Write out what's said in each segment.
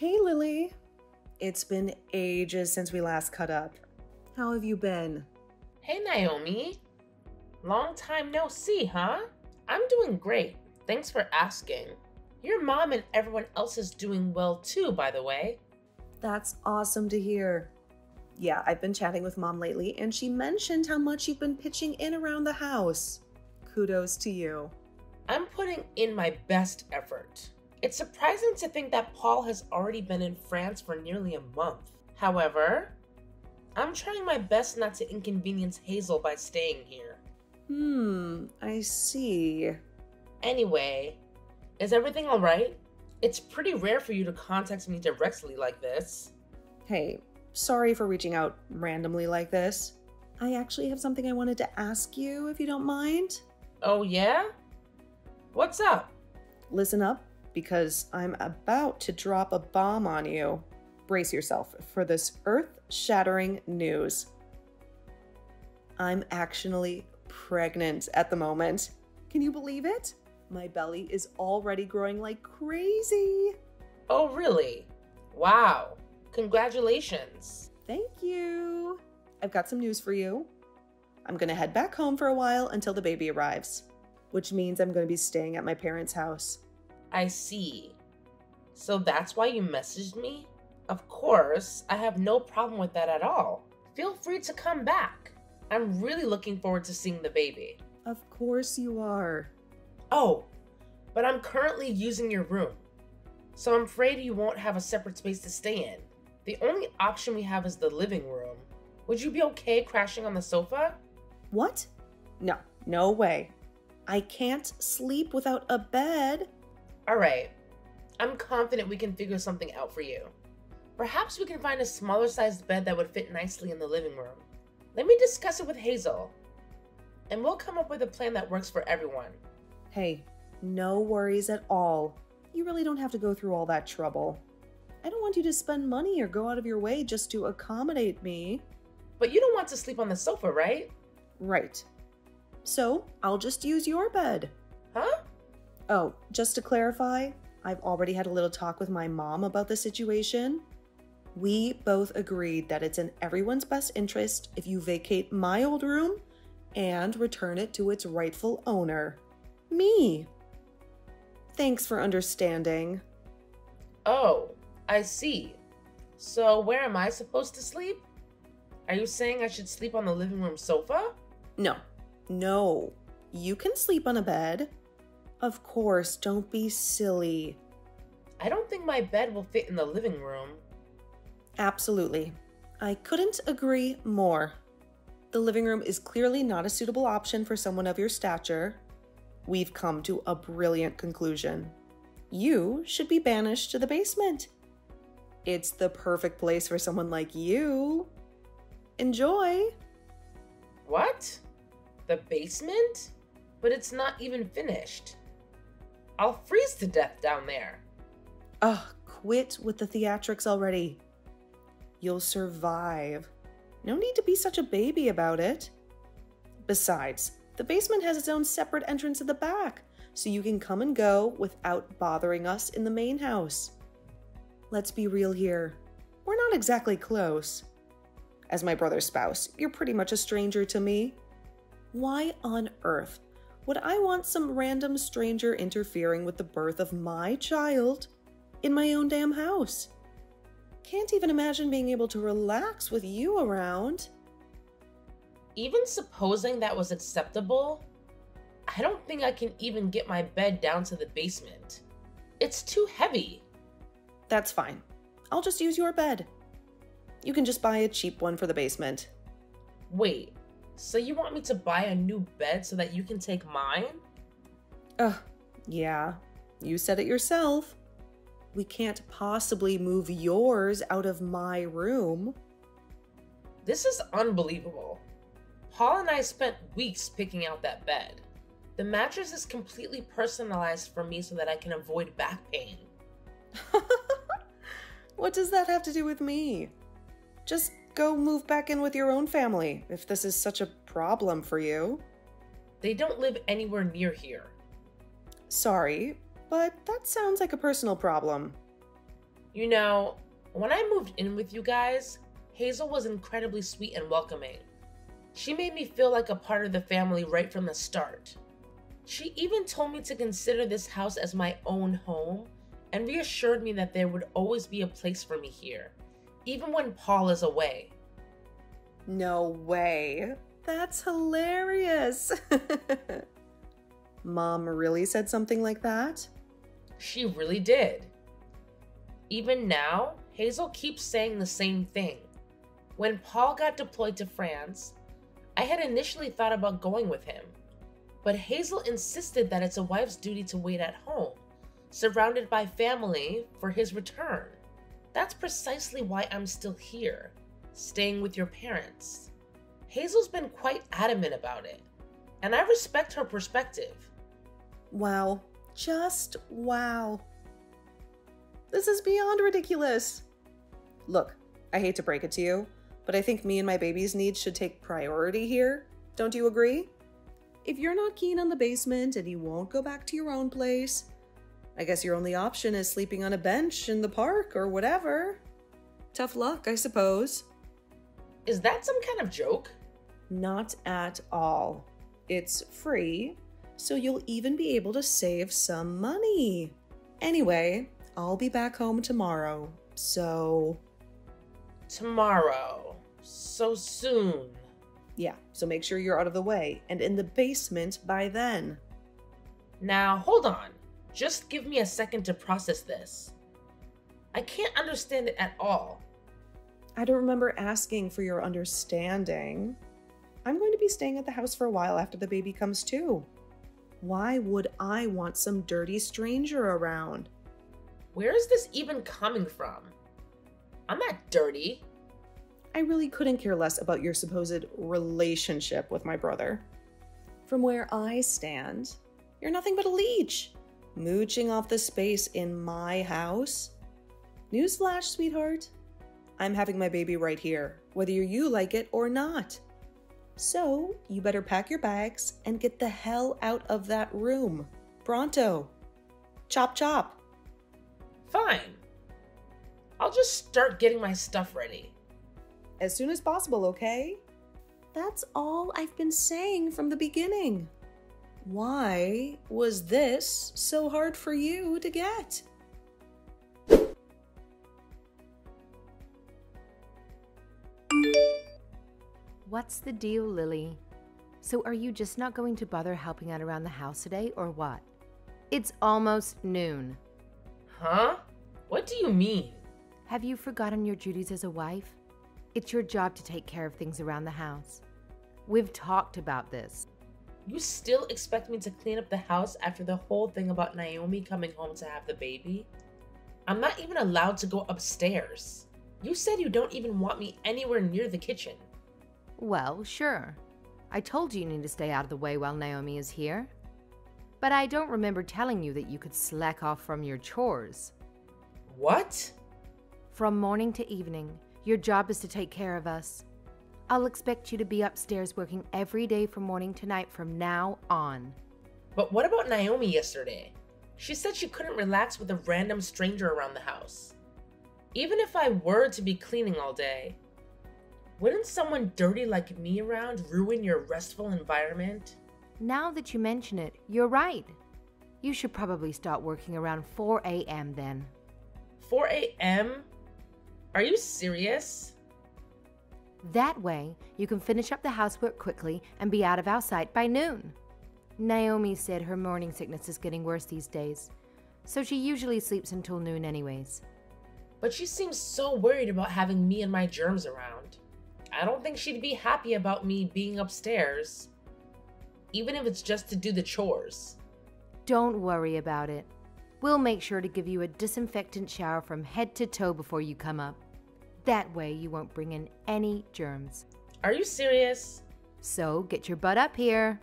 Hey Lily, it's been ages since we last caught up. How have you been? Hey Naomi, long time no see, huh? I'm doing great. Thanks for asking. Your mom and everyone else is doing well too, by the way. That's awesome to hear. Yeah, I've been chatting with Mom lately and she mentioned how much you've been pitching in around the house. Kudos to you. I'm putting in my best effort. It's surprising to think that Paul has already been in France for nearly a month. However, I'm trying my best not to inconvenience Hazel by staying here. I see. Anyway, is everything alright? It's pretty rare for you to contact me directly like this. Hey, sorry for reaching out randomly like this. I actually have something I wanted to ask you, if you don't mind. Oh yeah? What's up? Listen up, because I'm about to drop a bomb on you. Brace yourself for this earth-shattering news. I'm actually pregnant at the moment. Can you believe it? My belly is already growing like crazy. Oh really? Wow. Congratulations. Thank you. I've got some news for you. I'm gonna head back home for a while until the baby arrives, which means I'm gonna be staying at my parents' house. I see. So that's why you messaged me? Of course, I have no problem with that at all. Feel free to come back. I'm really looking forward to seeing the baby. Of course you are. Oh, but I'm currently using your room, so I'm afraid you won't have a separate space to stay in. The only option we have is the living room. Would you be okay crashing on the sofa? What? No, no way. I can't sleep without a bed. Alright, I'm confident we can figure something out for you. Perhaps we can find a smaller sized bed that would fit nicely in the living room. Let me discuss it with Hazel, and we'll come up with a plan that works for everyone. Hey, no worries at all. You really don't have to go through all that trouble. I don't want you to spend money or go out of your way just to accommodate me. But you don't want to sleep on the sofa, right? Right. So, I'll just use your bed. Huh? Oh, just to clarify, I've already had a little talk with my mom about the situation. We both agreed that it's in everyone's best interest if you vacate my old room and return it to its rightful owner, me. Thanks for understanding. Oh, I see. So where am I supposed to sleep? Are you saying I should sleep on the living room sofa? No. You can sleep on a bed. Of course, don't be silly. I don't think my bed will fit in the living room. Absolutely. I couldn't agree more. The living room is clearly not a suitable option for someone of your stature. We've come to a brilliant conclusion. You should be banished to the basement. It's the perfect place for someone like you. Enjoy. What? The basement? But it's not even finished. I'll freeze to death down there. Ugh, quit with the theatrics already. You'll survive. No need to be such a baby about it. Besides, the basement has its own separate entrance at the back, so you can come and go without bothering us in the main house. Let's be real here. We're not exactly close. As my brother's spouse, you're pretty much a stranger to me. Why on earth would I want some random stranger interfering with the birth of my child in my own damn house? Can't even imagine being able to relax with you around. Even supposing that was acceptable, I don't think I can even get my bed down to the basement. It's too heavy. That's fine. I'll just use your bed. You can just buy a cheap one for the basement. Wait, so you want me to buy a new bed so that you can take mine? Yeah. You said it yourself. We can't possibly move yours out of my room. This is unbelievable. Paul and I spent weeks picking out that bed. The mattress is completely personalized for me so that I can avoid back pain. What does that have to do with me? Just go move back in with your own family if this is such a problem for you. They don't live anywhere near here. Sorry, but that sounds like a personal problem. You know, when I moved in with you guys, Hazel was incredibly sweet and welcoming. She made me feel like a part of the family right from the start. She even told me to consider this house as my own home and reassured me that there would always be a place for me here, even when Paul is away. No way. That's hilarious. Mom really said something like that? She really did. Even now, Hazel keeps saying the same thing. When Paul got deployed to France, I had initially thought about going with him, but Hazel insisted that it's a wife's duty to wait at home, surrounded by family, for his return. That's precisely why I'm still here, staying with your parents. Hazel's been quite adamant about it, and I respect her perspective. Wow. Just wow. This is beyond ridiculous. Look, I hate to break it to you, but I think me and my baby's needs should take priority here. Don't you agree? If you're not keen on the basement and you won't go back to your own place, I guess your only option is sleeping on a bench in the park or whatever. Tough luck, I suppose. Is that some kind of joke? Not at all. It's free, so you'll even be able to save some money. Anyway, I'll be back home tomorrow, so... Tomorrow. So soon. Yeah, so make sure you're out of the way and in the basement by then. Now, hold on. Just give me a second to process this. I can't understand it at all. I don't remember asking for your understanding. I'm going to be staying at the house for a while after the baby comes too. Why would I want some dirty stranger around? Where is this even coming from? I'm not dirty. I really couldn't care less about your supposed relationship with my brother. From where I stand, you're nothing but a leech, mooching off the space in my house. Newsflash, sweetheart. I'm having my baby right here, whether you like it or not. So, you better pack your bags and get the hell out of that room. Pronto. Chop chop. Fine. I'll just start getting my stuff ready. As soon as possible, okay? That's all I've been saying from the beginning. Why was this so hard for you to get? What's the deal, Lily? So are you just not going to bother helping out around the house today, or what? It's almost noon. Huh? What do you mean? Have you forgotten your duties as a wife? It's your job to take care of things around the house. We've talked about this. You still expect me to clean up the house after the whole thing about Naomi coming home to have the baby? I'm not even allowed to go upstairs. You said you don't even want me anywhere near the kitchen. Well, sure. I told you need to stay out of the way while Naomi is here. But I don't remember telling you that you could slack off from your chores. What? From morning to evening, your job is to take care of us. I'll expect you to be upstairs working every day from morning to night from now on. But what about Naomi yesterday? She said she couldn't relax with a random stranger around the house. Even if I were to be cleaning all day, wouldn't someone dirty like me around ruin your restful environment? Now that you mention it, you're right. You should probably start working around 4 a.m. then. 4 a.m.? Are you serious? That way, you can finish up the housework quickly and be out of our sight by noon. Naomi said her morning sickness is getting worse these days, so she usually sleeps until noon anyways. But she seems so worried about having me and my germs around. I don't think she'd be happy about me being upstairs, even if it's just to do the chores. Don't worry about it. We'll make sure to give you a disinfectant shower from head to toe before you come up. That way you won't bring in any germs. Are you serious? So get your butt up here.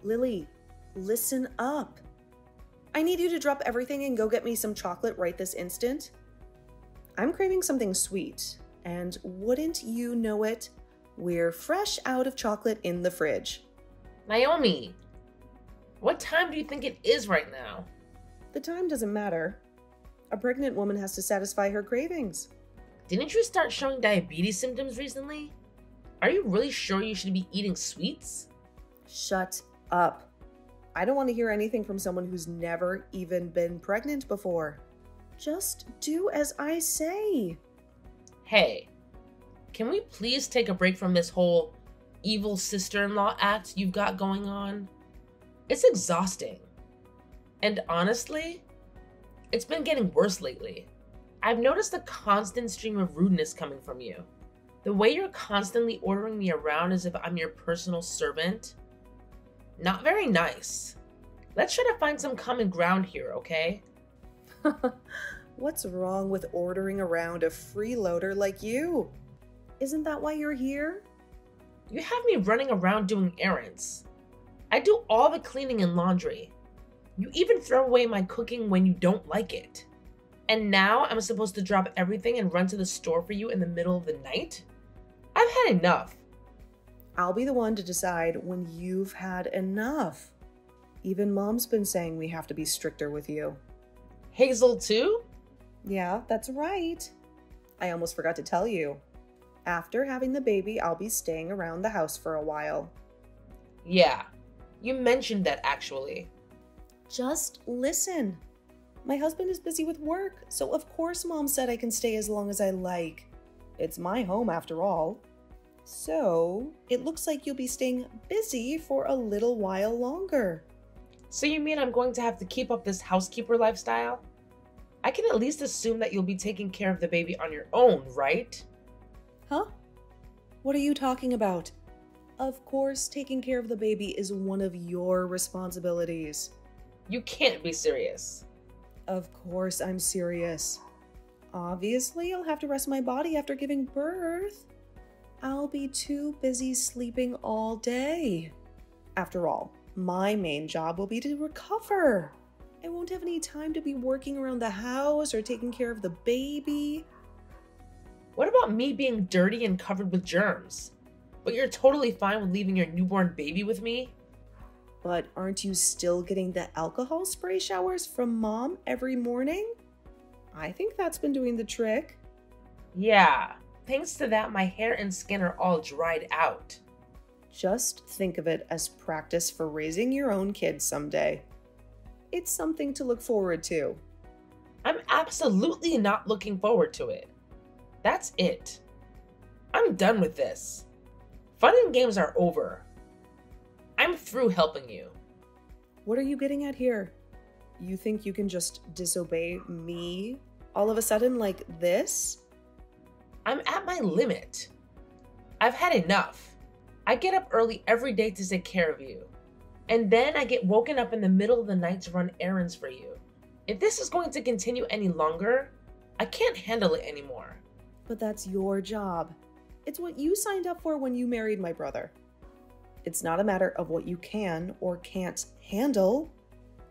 Lily, listen up. I need you to drop everything and go get me some chocolate right this instant. I'm craving something sweet, and wouldn't you know it, we're fresh out of chocolate in the fridge. Naomi, What time do you think it is right now? The time doesn't matter. A pregnant woman has to satisfy her cravings. Didn't you start showing diabetes symptoms recently? Are you really sure you should be eating sweets? Shut up. I don't want to hear anything from someone who's never even been pregnant before. Just do as I say. Hey, can we please take a break from this whole evil sister-in-law act you've got going on? It's exhausting. And honestly, it's been getting worse lately. I've noticed a constant stream of rudeness coming from you. The way you're constantly ordering me around as if I'm your personal servant. Not very nice. Let's try to find some common ground here, okay? What's wrong with ordering around a freeloader like you? Isn't that why you're here? You have me running around doing errands. I do all the cleaning and laundry. You even throw away my cooking when you don't like it. And now I'm supposed to drop everything and run to the store for you in the middle of the night? I've had enough. I'll be the one to decide when you've had enough. Even Mom's been saying we have to be stricter with you. Hazel too? Yeah, that's right. I almost forgot to tell you. After having the baby, I'll be staying around the house for a while. Yeah, you mentioned that actually. Just listen. My husband is busy with work, so of course Mom said I can stay as long as I like. It's my home after all. So, it looks like you'll be staying busy for a little while longer. So you mean I'm going to have to keep up this housekeeper lifestyle? I can at least assume that you'll be taking care of the baby on your own, right? Huh? What are you talking about? Of course, taking care of the baby is one of your responsibilities. You can't be serious. Of course I'm serious. Obviously, I'll have to rest my body after giving birth. I'll be too busy sleeping all day. After all, my main job will be to recover. I won't have any time to be working around the house or taking care of the baby. What about me being dirty and covered with germs? But you're totally fine with leaving your newborn baby with me? But aren't you still getting the alcohol spray showers from Mom every morning? I think that's been doing the trick. Yeah, thanks to that, my hair and skin are all dried out. Just think of it as practice for raising your own kids someday. It's something to look forward to. I'm absolutely not looking forward to it. That's it. I'm done with this. Fun and games are over. I'm through helping you. What are you getting at here? You think you can just disobey me all of a sudden like this? I'm at my limit. I've had enough. I get up early every day to take care of you. And then I get woken up in the middle of the night to run errands for you. If this is going to continue any longer, I can't handle it anymore. But that's your job. It's what you signed up for when you married my brother. It's not a matter of what you can or can't handle.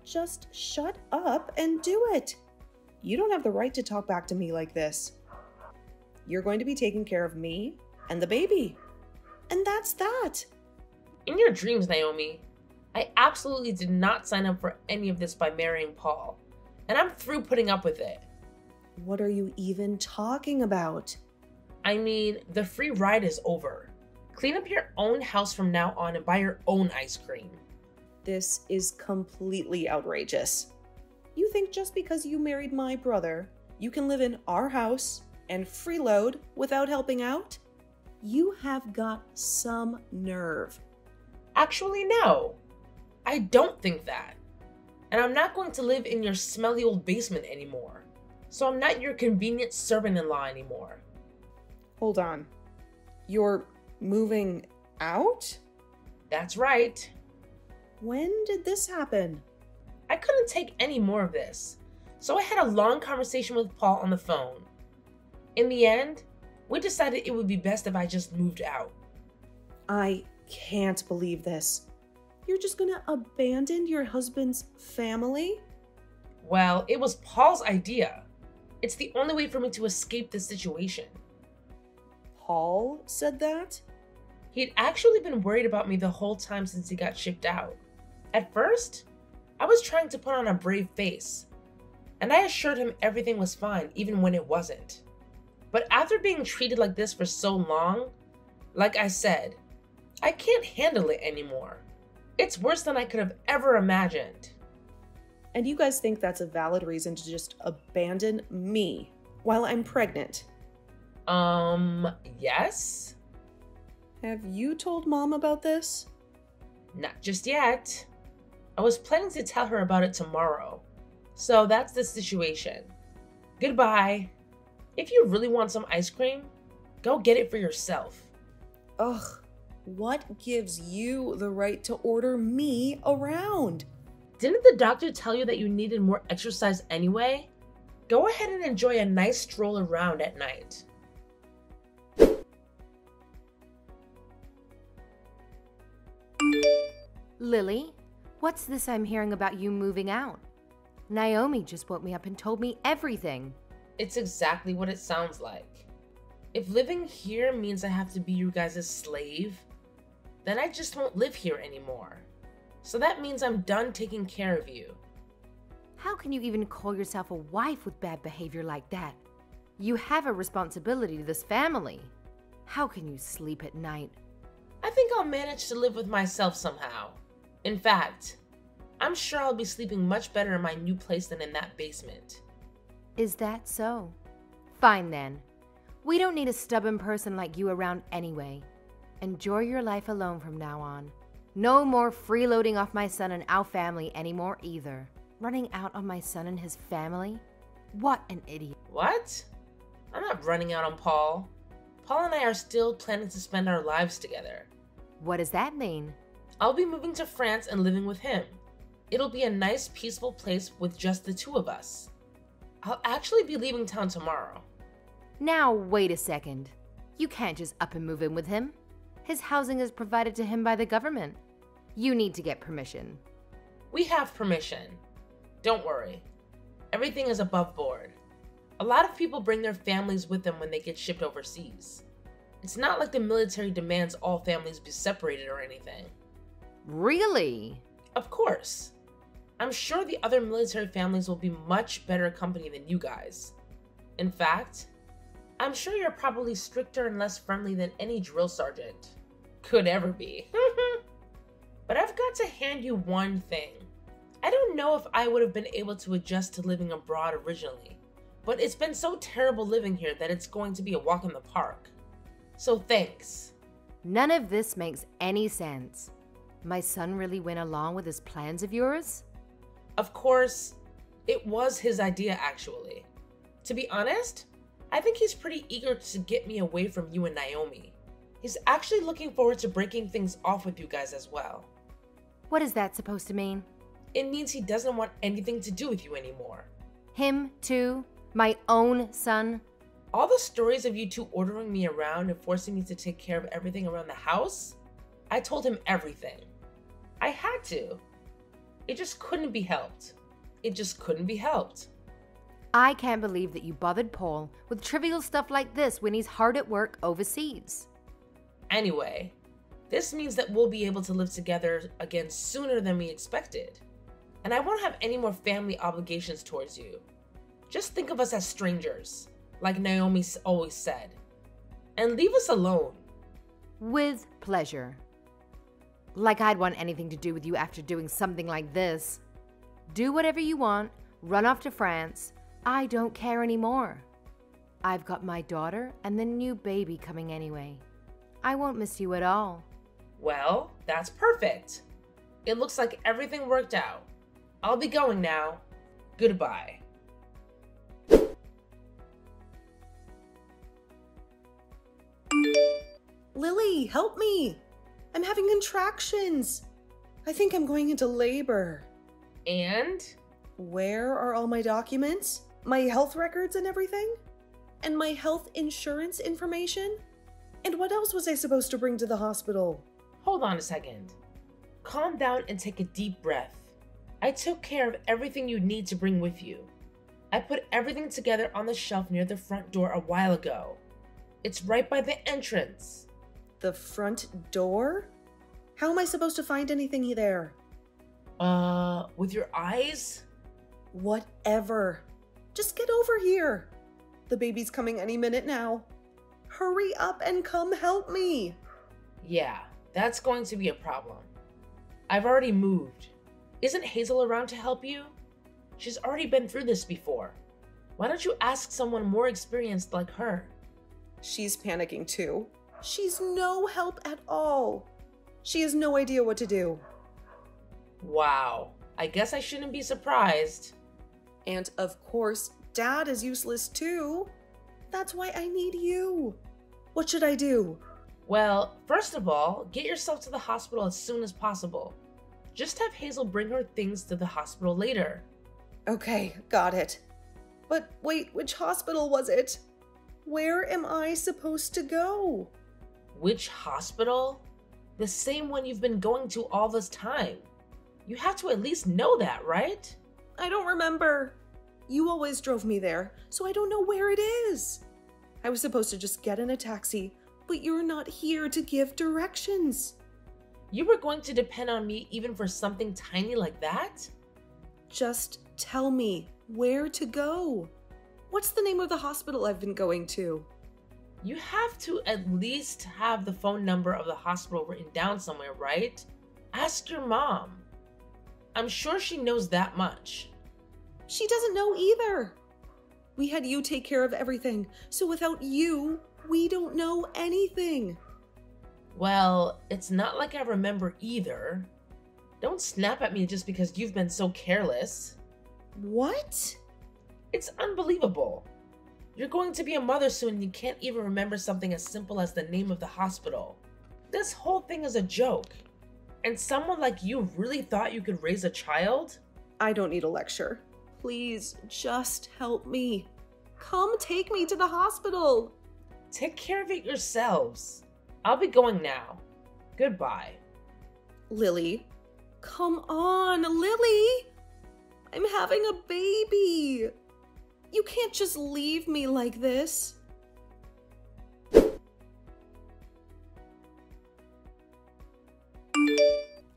Just shut up and do it. You don't have the right to talk back to me like this. You're going to be taking care of me and the baby. And that's that. In your dreams, Naomi, I absolutely did not sign up for any of this by marrying Paul. And I'm through putting up with it. What are you even talking about? I mean, the free ride is over. Clean up your own house from now on and buy your own ice cream. This is completely outrageous. You think just because you married my brother, you can live in our house and freeload without helping out? You have got some nerve. Actually, no. I don't think that. And I'm not going to live in your smelly old basement anymore. So I'm not your convenient servant-in-law anymore. Hold on. You're moving out? That's right. When did this happen? I couldn't take any more of this. So I had a long conversation with Paul on the phone. In the end, we decided it would be best if I just moved out. I can't believe this. You're just gonna abandon your husband's family? Well, it was Paul's idea. It's the only way for me to escape this situation. Paul said that? He'd actually been worried about me the whole time since he got shipped out. At first, I was trying to put on a brave face, and I assured him everything was fine even when it wasn't. But after being treated like this for so long, like I said, I can't handle it anymore. It's worse than I could have ever imagined. And you guys think that's a valid reason to just abandon me while I'm pregnant? Yes? Have you told Mom about this? Not just yet. I was planning to tell her about it tomorrow. So that's the situation. Goodbye. If you really want some ice cream, go get it for yourself. Ugh, what gives you the right to order me around? Didn't the doctor tell you that you needed more exercise anyway? Go ahead and enjoy a nice stroll around at night. Lily, what's this I'm hearing about you moving out? Naomi just woke me up and told me everything. It's exactly what it sounds like. If living here means I have to be you guys' slave, then I just won't live here anymore. So that means I'm done taking care of you. How can you even call yourself a wife with bad behavior like that? You have a responsibility to this family. How can you sleep at night? I think I'll manage to live with myself somehow. In fact, I'm sure I'll be sleeping much better in my new place than in that basement. Is that so? Fine then. We don't need a stubborn person like you around anyway. Enjoy your life alone from now on. No more freeloading off my son and our family anymore either. Running out on my son and his family? What an idiot. What? I'm not running out on Paul. Paul and I are still planning to spend our lives together. What does that mean? I'll be moving to France and living with him. It'll be a nice, peaceful place with just the two of us. I'll actually be leaving town tomorrow. Now, wait a second. You can't just up and move in with him. His housing is provided to him by the government. You need to get permission. We have permission. Don't worry. Everything is above board. A lot of people bring their families with them when they get shipped overseas. It's not like the military demands all families be separated or anything. Really? Of course. I'm sure the other military families will be much better company than you guys. In fact, I'm sure you're probably stricter and less friendly than any drill sergeant could ever be. But I've got to hand you one thing. I don't know if I would have been able to adjust to living abroad originally, but it's been so terrible living here that it's going to be a walk in the park. So thanks. None of this makes any sense. My son really went along with his plans of yours? Of course, it was his idea actually. To be honest, I think he's pretty eager to get me away from you and Naomi. He's actually looking forward to breaking things off with you guys as well. What is that supposed to mean? It means he doesn't want anything to do with you anymore. Him too? My own son? All the stories of you two ordering me around and forcing me to take care of everything around the house, I told him everything. I had to. It just couldn't be helped. It just couldn't be helped. I can't believe that you bothered Paul with trivial stuff like this when he's hard at work overseas. Anyway, this means that we'll be able to live together again sooner than we expected. And I won't have any more family obligations towards you. Just think of us as strangers, like Naomi always said. And leave us alone. With pleasure. Like I'd want anything to do with you after doing something like this. Do whatever you want, run off to France. I don't care anymore. I've got my daughter and the new baby coming anyway. I won't miss you at all. Well, that's perfect. It looks like everything worked out. I'll be going now. Goodbye. Lily, help me! I'm having contractions. I think I'm going into labor. And? Where are all my documents? My health records and everything? And my health insurance information? And what else was I supposed to bring to the hospital? Hold on a second. Calm down and take a deep breath. I took care of everything you need to bring with you. I put everything together on the shelf near the front door a while ago. It's right by the entrance. The front door? How am I supposed to find anything there? With your eyes? Whatever. Just get over here. The baby's coming any minute now. Hurry up and come help me. Yeah, that's going to be a problem. I've already moved. Isn't Hazel around to help you? She's already been through this before. Why don't you ask someone more experienced like her? She's panicking too. She's no help at all. She has no idea what to do. Wow, I guess I shouldn't be surprised. And of course, Dad is useless too. That's why I need you. What should I do? Well, first of all, get yourself to the hospital as soon as possible. Just have Hazel bring her things to the hospital later. Okay, got it. But wait, which hospital was it? Where am I supposed to go? Which hospital? The same one you've been going to all this time. You have to at least know that, right? I don't remember. You always drove me there, so I don't know where it is. I was supposed to just get in a taxi, but you're not here to give directions. You were going to depend on me even for something tiny like that? Just tell me where to go. What's the name of the hospital I've been going to? You have to at least have the phone number of the hospital written down somewhere, right? Ask your mom. I'm sure she knows that much. She doesn't know either. We had you take care of everything, so without you, we don't know anything. Well, it's not like I remember either. Don't snap at me just because you've been so careless. What? It's unbelievable. You're going to be a mother soon and you can't even remember something as simple as the name of the hospital. This whole thing is a joke. And someone like you really thought you could raise a child? I don't need a lecture. Please, just help me. Come take me to the hospital. Take care of it yourselves. I'll be going now. Goodbye. Lily. Come on, Lily. I'm having a baby. You can't just leave me like this.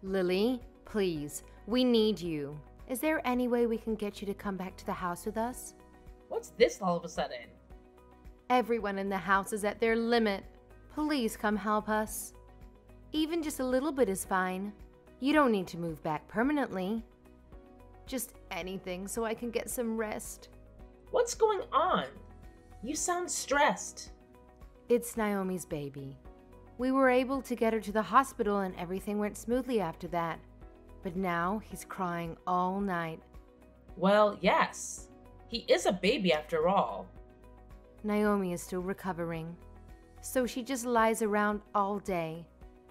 Lily, please, we need you. Is there any way we can get you to come back to the house with us? What's this all of a sudden? Everyone in the house is at their limit. Please come help us. Even just a little bit is fine. You don't need to move back permanently. Just anything so I can get some rest. What's going on? You sound stressed. It's Naomi's baby. We were able to get her to the hospital and everything went smoothly after that. But now he's crying all night. Well, yes. He is a baby after all. Naomi is still recovering, so she just lies around all day.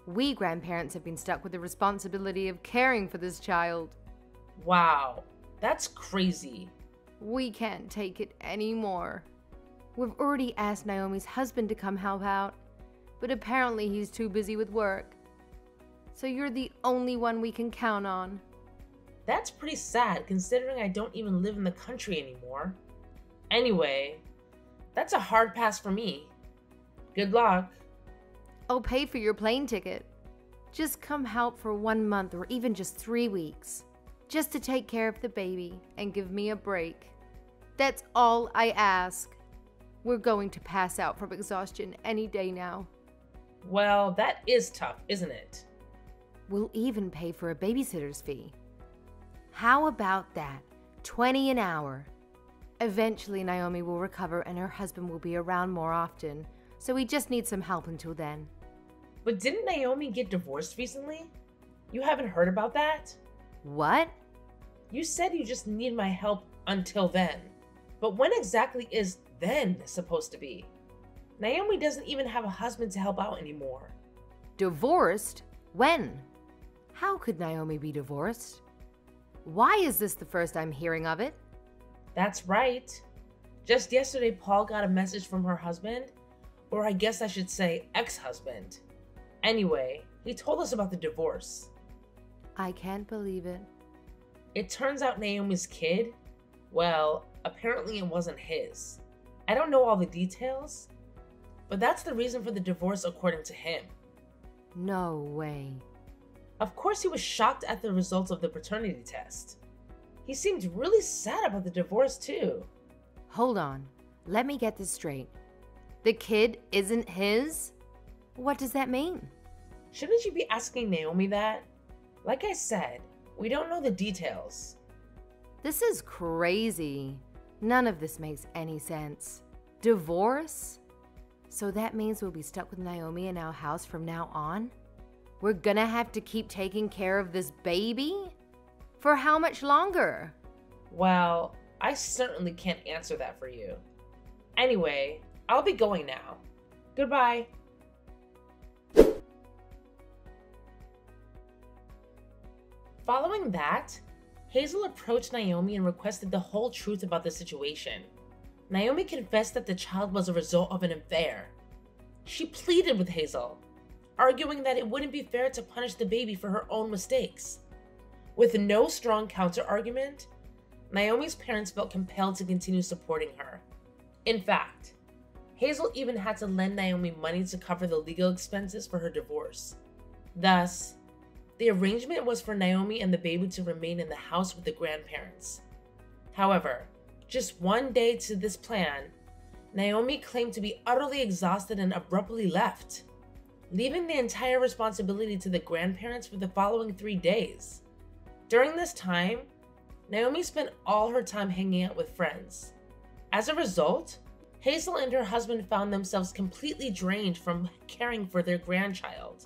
We grandparents have been stuck with the responsibility of caring for this child. Wow, that's crazy. We can't take it anymore. We've already asked Naomi's husband to come help out, but apparently he's too busy with work. So you're the only one we can count on. That's pretty sad considering I don't even live in the country anymore. Anyway, that's a hard pass for me. Good luck. I'll pay for your plane ticket. Just come help for 1 month or even just 3 weeks. Just to take care of the baby and give me a break. That's all I ask. We're going to pass out from exhaustion any day now. Well, that is tough, isn't it? We'll even pay for a babysitter's fee. How about that? $20 an hour. Eventually, Naomi will recover and her husband will be around more often, so we just need some help until then. But didn't Naomi get divorced recently? You haven't heard about that? What? You said you just need my help until then. But when exactly is then supposed to be? Naomi doesn't even have a husband to help out anymore. Divorced? When? How could Naomi be divorced? Why is this the first I'm hearing of it? That's right. Just yesterday, Paul got a message from her husband, or I guess I should say ex-husband. Anyway, he told us about the divorce. I can't believe it. It turns out Naomi's kid, well, apparently it wasn't his. I don't know all the details, but that's the reason for the divorce according to him. No way. Of course, he was shocked at the results of the paternity test. He seemed really sad about the divorce, too. Hold on. Let me get this straight. The kid isn't his? What does that mean? Shouldn't you be asking Naomi that? Like I said, we don't know the details. This is crazy. None of this makes any sense. Divorce? So that means we'll be stuck with Naomi in our house from now on? We're gonna have to keep taking care of this baby? For how much longer? Well, I certainly can't answer that for you. Anyway, I'll be going now. Goodbye. Following that, Hazel approached Naomi and requested the whole truth about the situation. Naomi confessed that the child was a result of an affair. She pleaded with Hazel, arguing that it wouldn't be fair to punish the baby for her own mistakes. With no strong counter-argument, Naomi's parents felt compelled to continue supporting her. In fact, Hazel even had to lend Naomi money to cover the legal expenses for her divorce. Thus, the arrangement was for Naomi and the baby to remain in the house with the grandparents. However, just one day to this plan, Naomi claimed to be utterly exhausted and abruptly left, leaving the entire responsibility to the grandparents for the following 3 days. During this time, Naomi spent all her time hanging out with friends. As a result, Hazel and her husband found themselves completely drained from caring for their grandchild.